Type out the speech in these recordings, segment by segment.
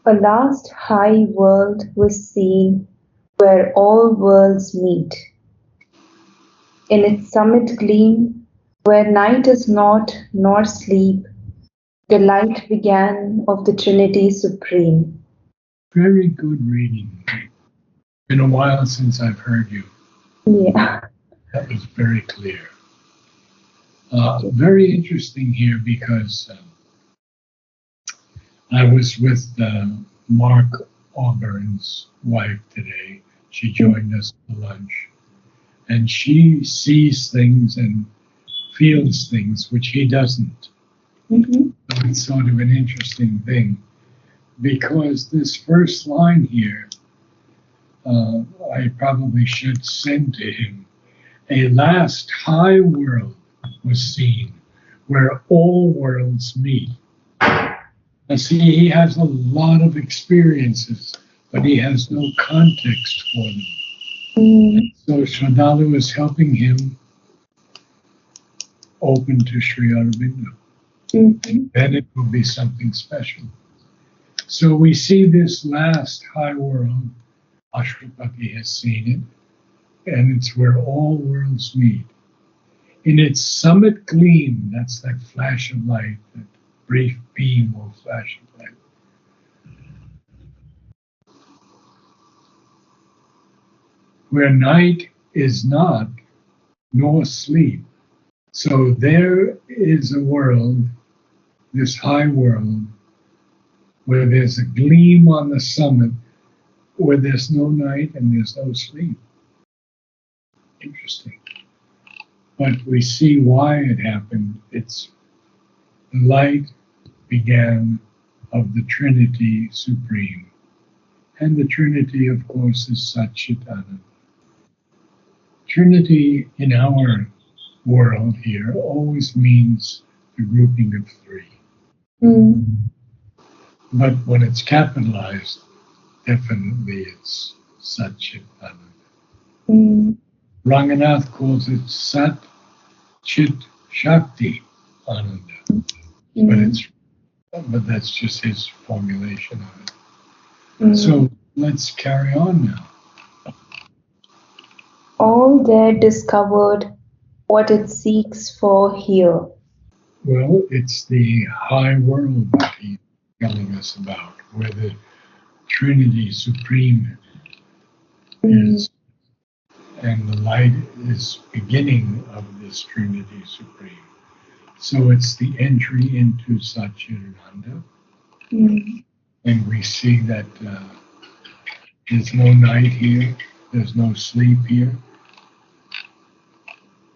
A last high world was seen where all worlds meet. In its summit gleam, where night is not nor sleep, the light began of the Trinity Supreme. Very good reading. Been a while since I've heard you. Yeah. That was very clear. Very interesting here because I was with Mark Auburn's wife today. She joined us for lunch, and she sees things and feels things which he doesn't. Mm-hmm. So it's sort of an interesting thing because this first line here, I probably should send to him. A last high world was seen where all worlds meet. And see, he has a lot of experiences, but he has no context for them. Mm, So Shraddhalu is helping him open to Sri Aurobindo. mhm, Then it will be something special. So we see this last high world. Ashwapati has seen it, and it's where all worlds meet. In its summit gleam, that's that flash of light, that brief beam or flash of light, where night is not nor sleep. So there is a world, this high world, where there's a gleam on the summit, where there's no night and there's no sleep. Interesting. But we see why it happened. It's the light began of the Trinity Supreme. And the Trinity, of course, is Satchitananda. Trinity in our world here always means the grouping of three. mm, But when it's capitalized, definitely it's Satchitananda. mm, Ranganath calls it Sat Chit Shakti Ananda. But mm, it's but that's just his formulation of it. mm. So let's carry on now. All there discovered what it seeks for here. Well, it's the high world that he's telling us about, where the Trinity Supreme Mm, is, and the light is beginning of this Trinity Supreme. So it's the entry into Satchitananda, mm, and we see that there's no night here, there's no sleep here.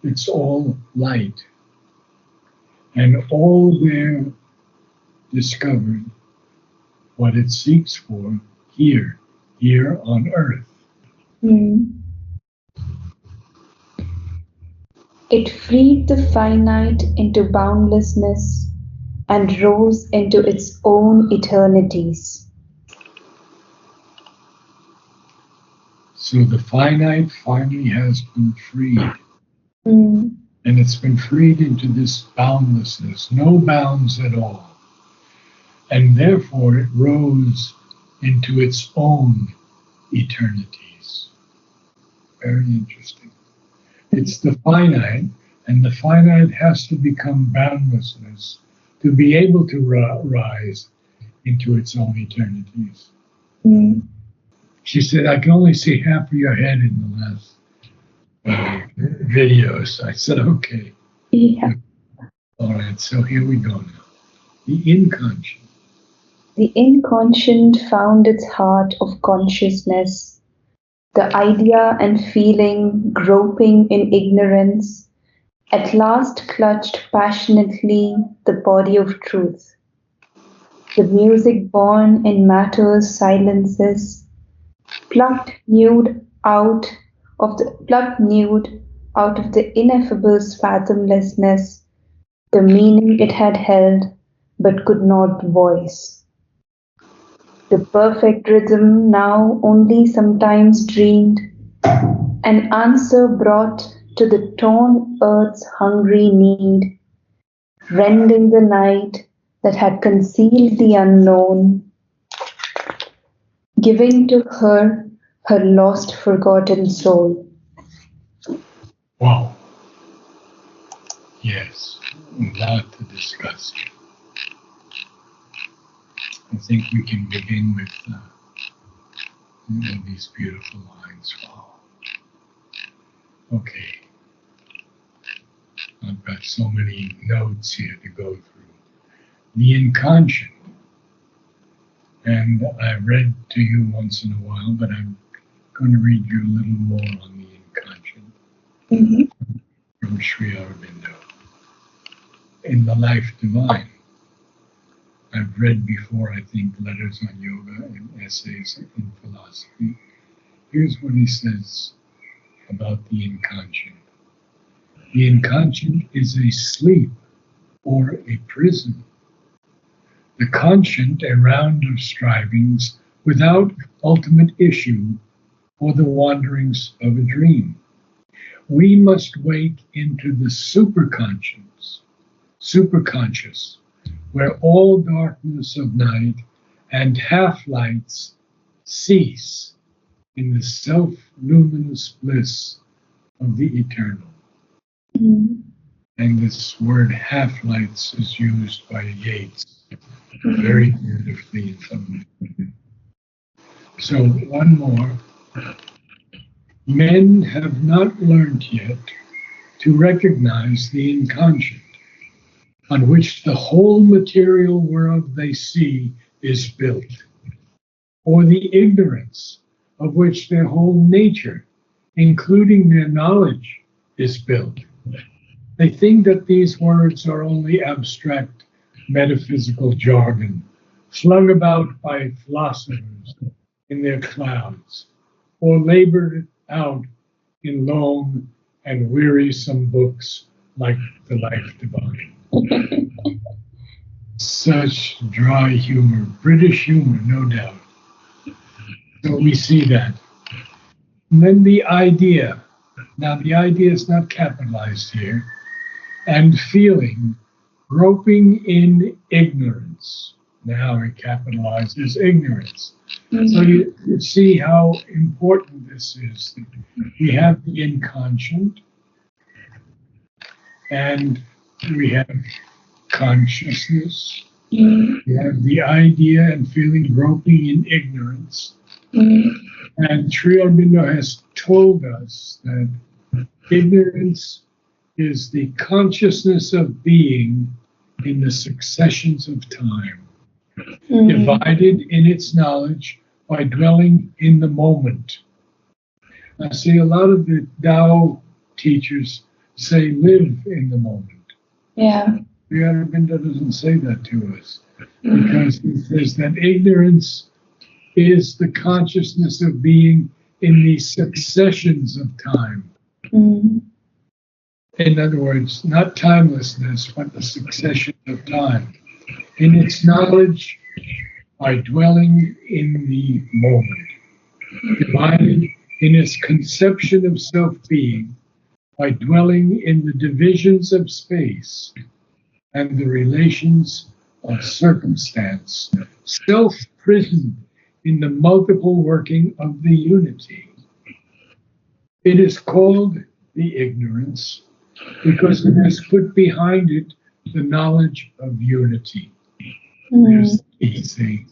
It's all light, and all there discovered what it seeks for here, here on earth. mm. It freed the finite into boundlessness and rose into its own eternities. So the finite finally has been freed, Mm, and it's been freed into this boundlessness, no bounds at all. And therefore it rose into its own eternities. Very interesting. It's the finite, and the finite has to become boundlessness to be able to rise into its own eternities. mm. She said, I can only see half of your head in the last videos. I said, okay. Yeah. All right, so here we go now. The inconscient. The inconscient found its heart of consciousness, the idea and feeling groping in ignorance, at last clutched passionately the body of truth. The music born in matter's silences, plucked nude out of the ineffable's fathomlessness, the meaning it had held but could not voice. The perfect rhythm now only sometimes dreamed, an answer brought to the torn earth's hungry need, rending the night that had concealed the unknown, giving to her her lost, forgotten soul. Wow. Yes. A lot to discuss. I think we can begin with these beautiful lines. Wow. Okay. I've got so many notes here to go through. The inconscient. And I read to you once in a while, but I'm going to read you a little more on the inconscient Mhm. from Sri Aurobindo. In the Life Divine, I've read before, I think, letters on yoga and essays in philosophy. Here's what he says about the inconscient. The inconscient is a sleep or a prison. The conscient, a round of strivings without ultimate issue or the wanderings of a dream. We must wake into the superconscious, where all darkness of night and half-lights cease in the self-luminous bliss of the eternal. Mhm. And this word half-lights is used by Yeats very beautifully in some. So one more. Men have not learned yet to recognize the inconscient, on which the whole material world they see is built, or the ignorance of which their whole nature, including their knowledge, is built. They think that these words are only abstract metaphysical jargon flung about by philosophers in their clouds, or labored out in long and wearisome books like The Life Divine. Such dry humor, British humor, no doubt. So we see that. And then the idea. Now, the idea is not capitalized here. And feeling, groping in ignorance. Now it capitalizes ignorance. So you see how important this is. We have the inconscient, and we have consciousness. We have the idea and feeling groping in ignorance. And Sri Aurobindo has told us that ignorance is the consciousness of being in the successions of time, divided in its knowledge by dwelling in the moment. I see a lot of the Tao teachers say live in the moment. Yeah. Sri Aurobindo doesn't say that to us because he says that ignorance is the consciousness of being in the successions of time. In other words, not timelessness, but the succession of time. In its knowledge by dwelling in the moment, divided in its conception of self-being by dwelling in the divisions of space and the relations of circumstance, self-prisoned in the multiple working of the unity. It is called the ignorance because it has put behind it the knowledge of unity. Here's the key thing.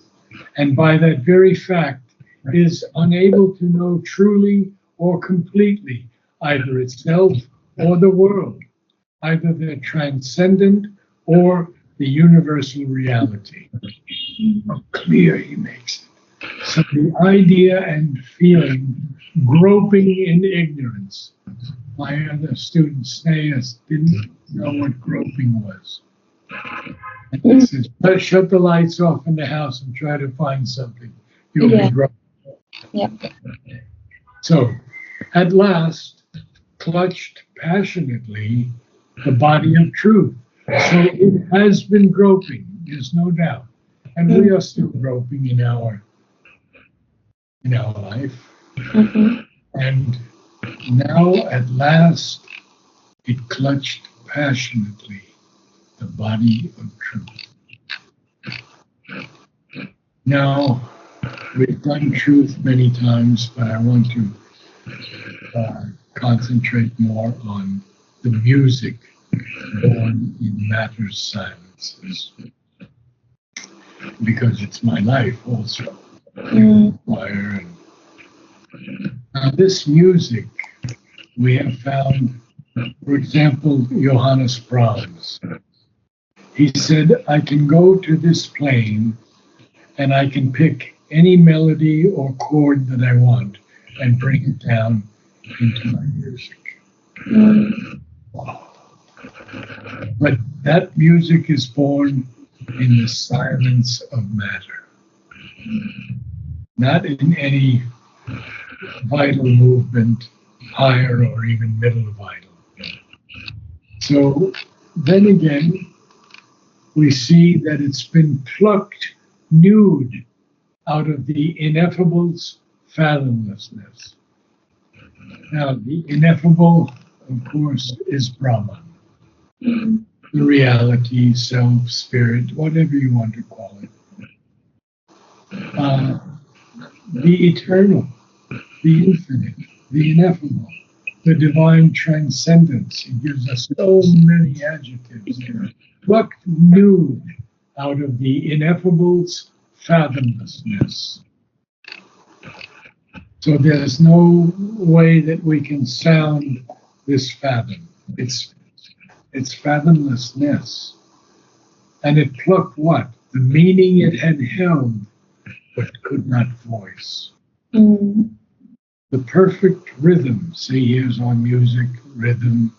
And by that very fact, is unable to know truly or completely either itself or the world, either the transcendent or the universal reality. How clear he makes it. So the idea and feeling groping in ignorance. My other student, Sneha, didn't know what groping was. And he says, shut the lights off in the house and try to find something. You'll be groping. Yep. So, at last, clutched passionately the body of truth. So it has been groping, there's no doubt. And we are still groping in our life. And now, at last, it clutched passionately the body of truth. Now, We've done truth many times, but I want to concentrate more on the music born in matter's silences, because it's my life also. Choir and now this music we have found, for example, Johannes Brahms. He said, I can go to this plane and I can pick any melody or chord that I want and bring it down into my music. But that music is born in the silence of matter, not in any vital movement, higher or even middle vital. So then again, we see that it's been plucked nude out of the ineffable's fathomlessness. Now, the ineffable, of course, is Brahman, the reality, self, spirit, whatever you want to call it. The eternal, the infinite, the ineffable, the divine transcendence. He gives us so many adjectives here. Plucked nude out of the ineffable's fathomlessness. So there's no way that we can sound this fathom. It's fathomlessness. And it plucked what? The meaning it had held, but could not voice. The perfect rhythm. See, here's our music, rhythm.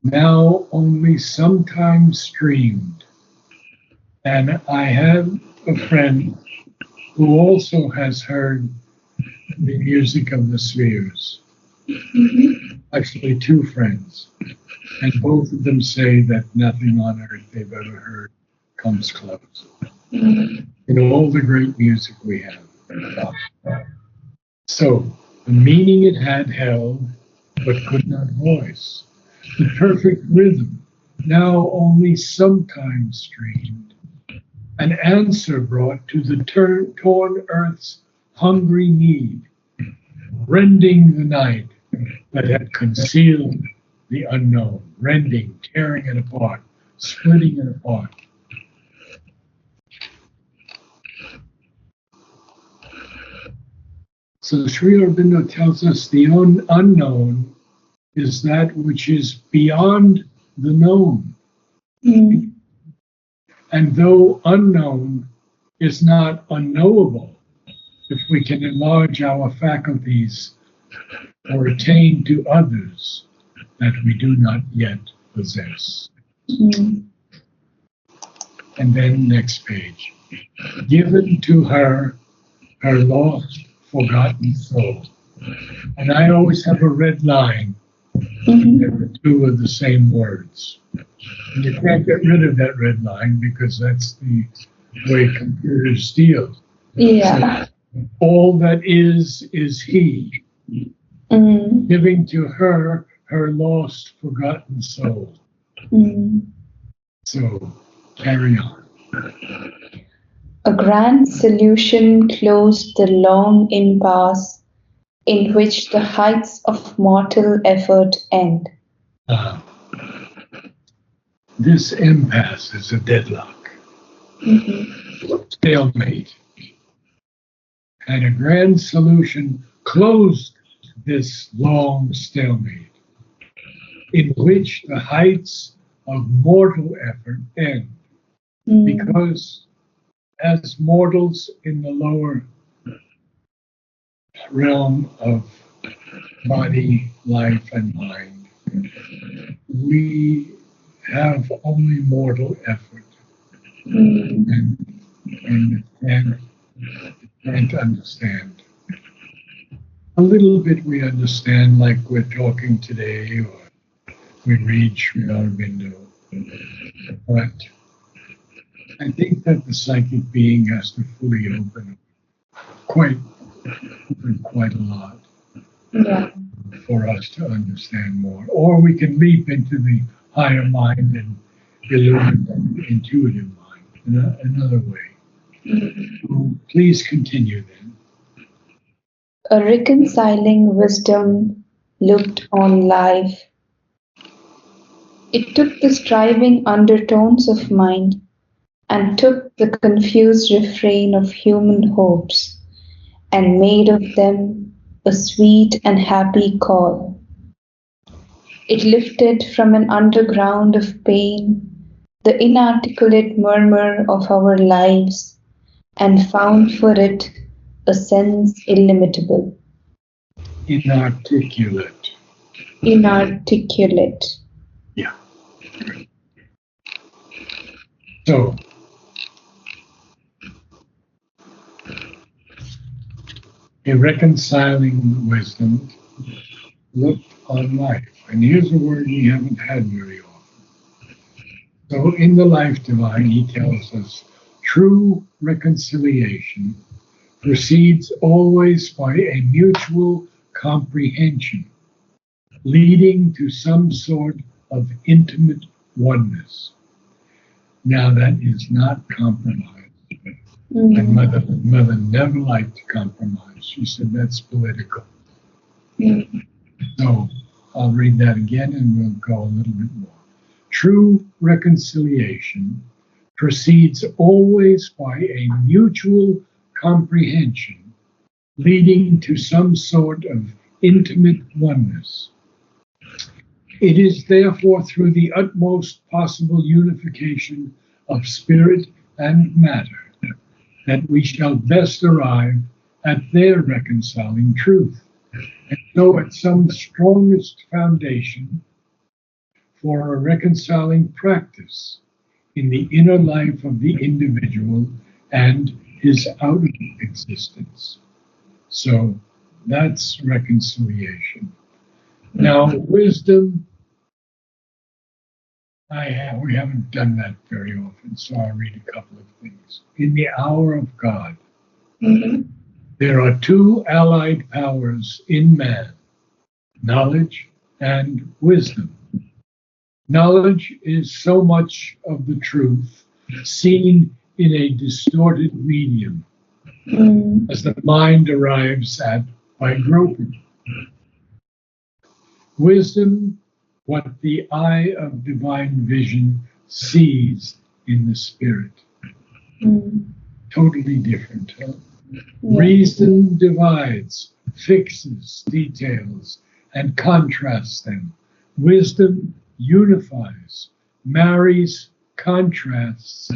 Now only sometimes streamed. And I have a friend who also has heard the music of the spheres. Actually, two friends. And both of them say that nothing on earth they've ever heard comes close. In all the great music we have. So, the meaning it had held, but could not voice. The perfect rhythm, now only sometimes streamed. An answer brought to the torn earth's hungry need, rending the night that had concealed the unknown, rending, tearing it apart, splitting it apart. So Sri Aurobindo tells us the unknown is that which is beyond the known. And though unknown is not unknowable, if we can enlarge our faculties or attain to others that we do not yet possess. And then next page. Given to her, her lost, forgotten soul. And I always have a red line. There are two of the same words. And you can't get rid of that red line because that's the way computers deal. Yeah. So all that is he, giving to her her lost, forgotten soul. So carry on. A grand solution closed the long impasse in which the heights of mortal effort end. This impasse is a deadlock, stalemate. And a grand solution closed this long stalemate in which the heights of mortal effort end. Because as mortals in the lower realm of body, life, and mind, we have only mortal effort and can't understand. A little bit we understand, like we're talking today, or we read Sri Aurobindo. But I think that the psychic being has to fully open quite a lot for us to understand more. Or we can leap into the higher mind and illumine the intuitive mind in another way. So please continue then. A reconciling wisdom looked on life. It took the striving undertones of mind and took the confused refrain of human hopes and made of them a sweet and happy call. It lifted from an underground of pain the inarticulate murmur of our lives and found for it a sense illimitable, Inarticulate. inarticulate. Yeah. So a reconciling wisdom looked on life. And here's a word we haven't had very often. So in the Life Divine, he tells us true reconciliation proceeds always by a mutual comprehension, leading to some sort of intimate oneness. Now that is not compromise. My Mm, mother never liked compromise. She said that's political. mm, So I'll read that again and we'll go a little bit more. True reconciliation proceeds always by a mutual comprehension, leading to some sort of intimate oneness. It is therefore through the utmost possible unification of spirit and matter that we shall best arrive at their reconciling truth. And so, at some strongest foundation for a reconciling practice in the inner life of the individual and his outer existence. So, that's reconciliation. Now, wisdom, we haven't done that very often, so I'll read a couple of things. In the hour of God, mhm, there are two allied powers in man, knowledge and wisdom. Knowledge is so much of the truth seen in a distorted medium mm, as the mind arrives at by groping. Wisdom, what the eye of divine vision sees in the spirit. mm, Totally different. Huh? yeah, Reason divides, fixes details, and contrasts them. Wisdom unifies, marries contrasts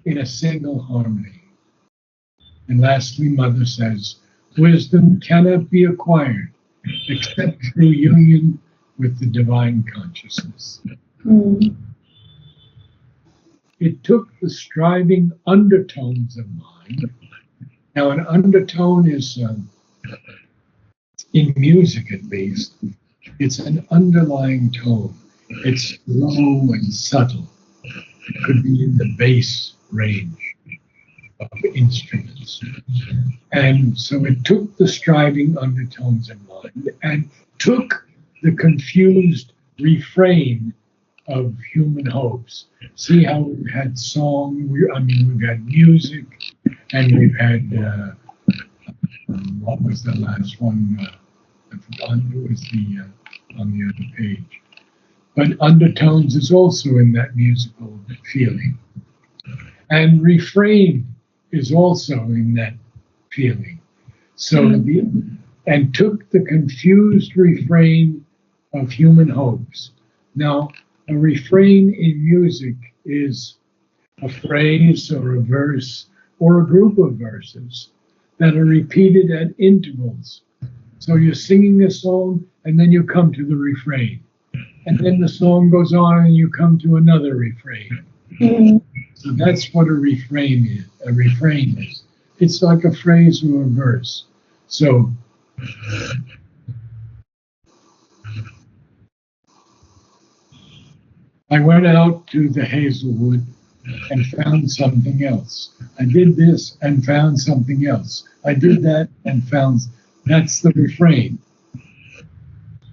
in a single harmony. And lastly, Mother says, wisdom cannot be acquired except through union with the divine consciousness. mm, It took the striving undertones of mind. Now, an undertone is, in music at least, it's an underlying tone. It's low and subtle. It could be in the bass range of instruments. And so it took the striving undertones in mind and took the confused refrain of human hopes. See how we've had song, we've had music, and we've had, what was the last one? I forgot, it was on the other page. But undertones is also in that musical feeling. And refrain is also in that feeling. So and took the confused refrain of human hopes. Now, a refrain in music is a phrase or a verse or a group of verses that are repeated at intervals. So you're singing a song and then you come to the refrain. And then the song goes on and you come to another refrain. mm, So that's what a refrain is. A refrain is. It's like a phrase or a verse. So I went out to the Hazelwood and found something else. I did this and found something else. I did that and found, that's the refrain.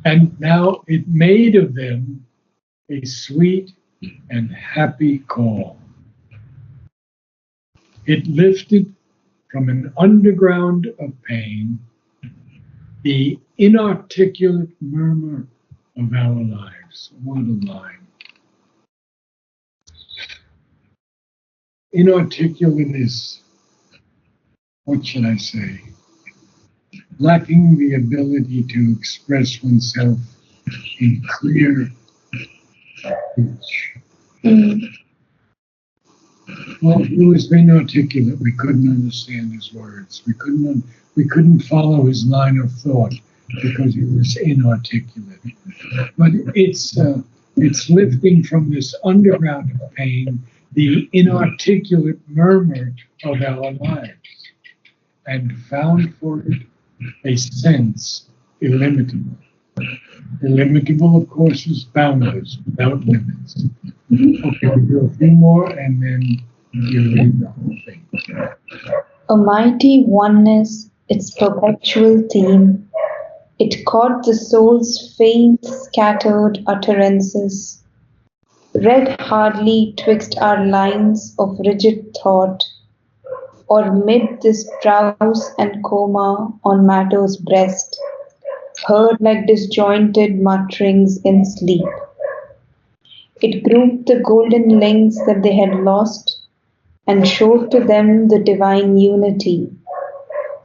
And now it made of them a sweet and happy call. It lifted from an underground of pain the inarticulate murmur of our lives. What a line. Inarticulate is, what should I say, lacking the ability to express oneself in clear speech. Well, he was inarticulate. We couldn't understand his words. We couldn't follow his line of thought because he was inarticulate. But it's lifting from this underground of pain the inarticulate murmur of our lives, and found for it a sense illimitable. Illimitable, of course, is boundless, without limits. Okay, we'll do a few more and then you read the whole thing. A mighty oneness, its perpetual theme, it caught the soul's faint, scattered utterances, read hardly twixt our lines of rigid thought, or mid this drowse and coma on matter's breast, heard like disjointed mutterings in sleep. It grouped the golden links that they had lost, and showed to them the divine unity,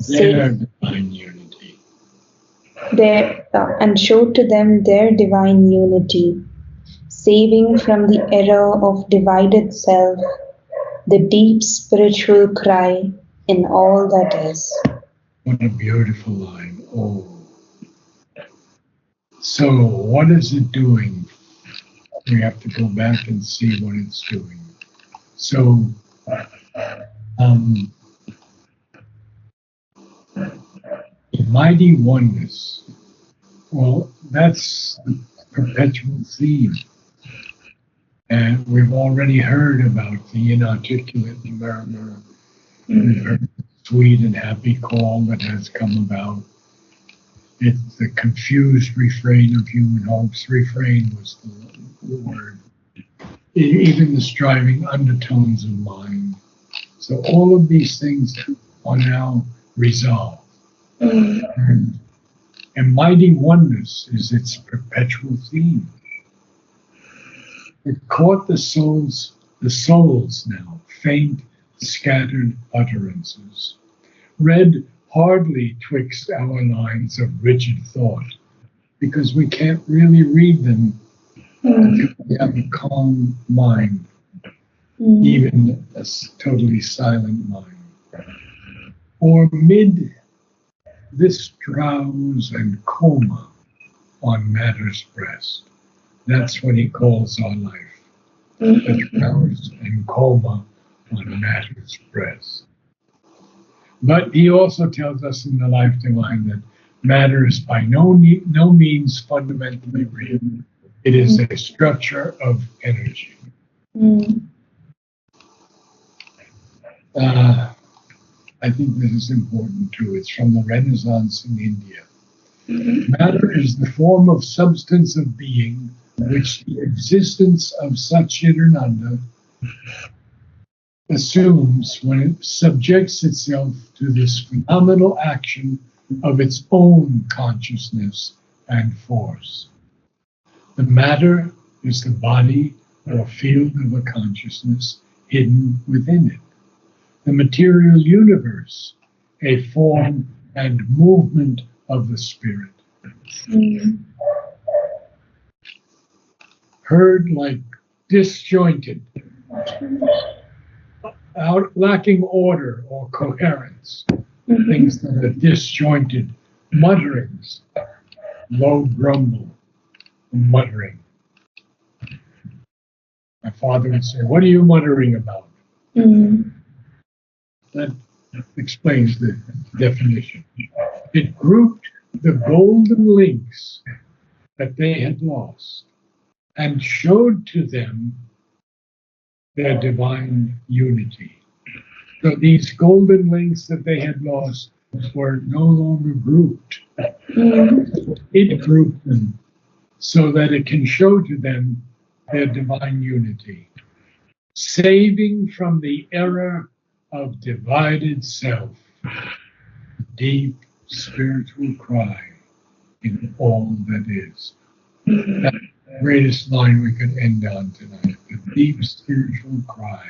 Their divine unity. and showed to them their divine unity, saving from the error of divided self, the deep spiritual cry in all that is. What a beautiful line. Oh. So, what is it doing? We have to go back and see what it's doing. So, mighty oneness. Well, that's the perpetual theme. And we've already heard about the inarticulate murmur. We've heard the sweet and happy call that has come about. It's the confused refrain of human hopes. Refrain was the word. Even the striving undertones of mind. So all of these things are now resolved. And mighty oneness is its perpetual theme. It caught the soul's now faint, scattered utterances, read hardly twixt our lines of rigid thought, because we can't really read them until we have a calm mind, even a totally silent mind. Or mid this drowse and coma on matter's breast. That's what he calls our life. The drowse and coma on matter's breast. But he also tells us in the Life Divine that matter is by no means fundamentally real. It is a structure of energy. I think this is important too. It's from the Renaissance in India. Matter is the form of substance of being which the existence of Satchitananda assumes when it subjects itself to this phenomenal action of its own consciousness and force. The matter is the body or field of a consciousness hidden within it. The material universe, a form and movement of the spirit. Heard like disjointed, lacking order or coherence, things that are disjointed, mutterings, low grumble, muttering. My father would say, "What are you muttering about?" That explains the definition. It grouped the golden links that they had lost and showed to them their divine unity. So these golden links that they had lost were no longer grouped. It grouped them so that it can show to them their divine unity, saving from the error of divided self, deep spiritual cry in all that is. That's the greatest line we could end on tonight. The deep spiritual cry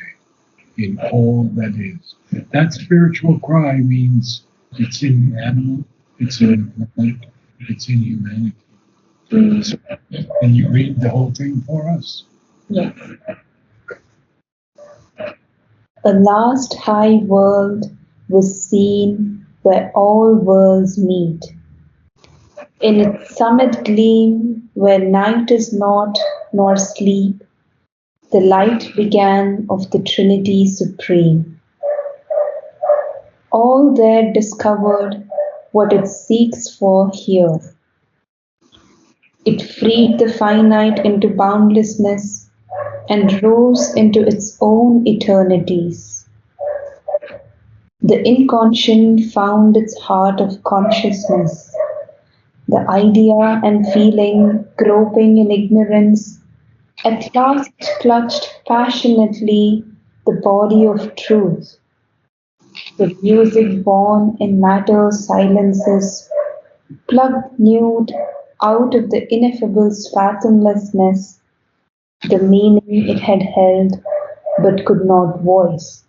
in all that is. That spiritual cry means it's in the animal, it's in the plant, it's in humanity. So, can you read the whole thing for us? Yes. A last high world was seen where all worlds meet. In its summit gleam, where night is not nor sleep, the light began of the Trinity Supreme. All there discovered what it seeks for here. It freed the finite into boundlessness and rose into its own eternities. The inconscient found its heart of consciousness. The idea and feeling, groping in ignorance, at last clutched passionately the body of truth. The music born in matter's silences, plucked nude out of the ineffable's fathomlessness, the meaning it had held but could not voice.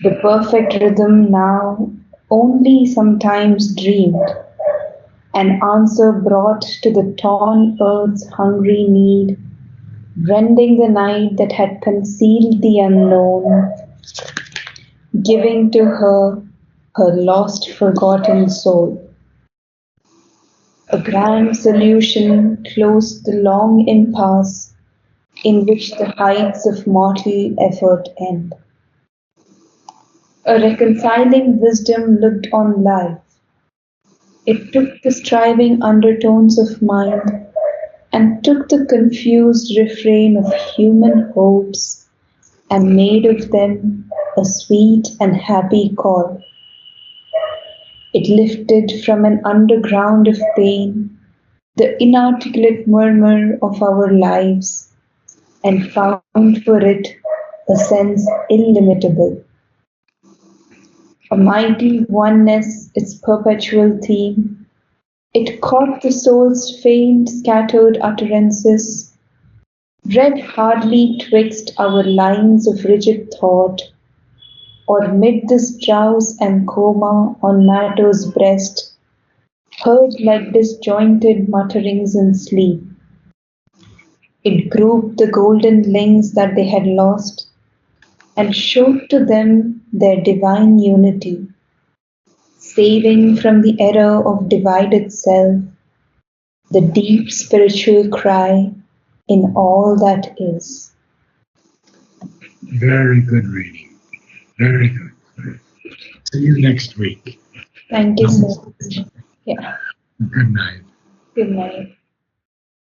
The perfect rhythm now only sometimes dreamed, an answer brought to the torn earth's hungry need, rending the night that had concealed the unknown, giving to her her lost, forgotten soul. A grand solution closed the long impasse in which the heights of mortal effort end. A reconciling wisdom looked on life. It took the striving undertones of mind and took the confused refrain of human hopes and made of them a sweet and happy chord. It lifted from an underground of pain the inarticulate murmur of our lives and found for it a sense illimitable. A mighty oneness, its perpetual theme, it caught the soul's faint, scattered utterances, read hardly twixt our lines of rigid thought, or mid this drowse and coma on matter's breast, heard like disjointed mutterings in sleep. It grouped the golden links that they had lost, and showed to them their divine unity, saving from the error of divided self, the deep spiritual cry in all that is. Very good reading. Very good. See you next week. Thank you so much. Yeah. Good night. Good night.